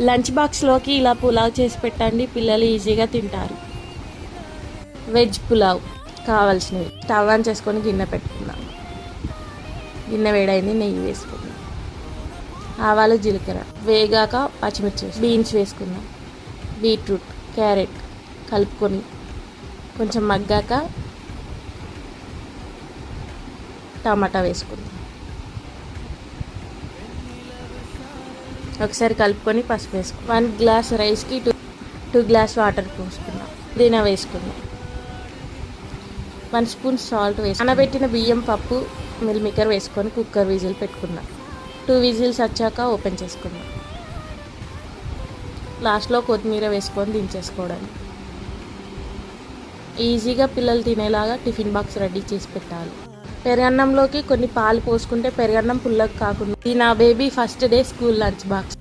Lunch బాక్స్లోకి ఇలా పులావ్ చేసి పెట్టండి, పిల్లలు ఈజీగా తింటారు. వెజ్ పులావ్ కావాల్సినవి స్టవ్ ఆన్ చేసుకొని గిన్నె పెట్టుకుందాం. గిన్నె వేడైంది, నెయ్యి వేసుకుందాం. ఆవాలు జీలకర్ర వేగాక పచ్చిమిర్చి, బీన్స్ వేసుకుందాం. బీట్రూట్, క్యారెట్ కలుపుకొని కొంచెం మగ్గాక టమాటా వేసుకుందాం. ఒకసారి కలుపుకొని పసుపు వేసుకుందాం. 1 గ్లాస్ రైస్కి 2 గ్లాస్ వాటర్ పోసుకుందాం. పుదీనా వేసుకుందాం. 1 స్పూన్ సాల్ట్ వేసి నానబెట్టిన బియ్యం, పప్పు, మిల్ మేకర్ వేసుకొని కుక్కర్ విజిల్ పెట్టుకుందాం. 2 విజిల్స్ వచ్చాక ఓపెన్ చేసుకుందాం. లాస్ట్లో కొత్తిమీర వేసుకొని దించేసుకోవడానికి. ఈజీగా పిల్లలు తినేలాగా టిఫిన్ బాక్స్ రెడీ చేసి పెట్టాలి. పెరుగన్నంలోకి కొన్ని పాలు పోసుకుంటే పెరుగన్నం పుల్లగా కాకుండా. ఇది నా baby first day school lunch box.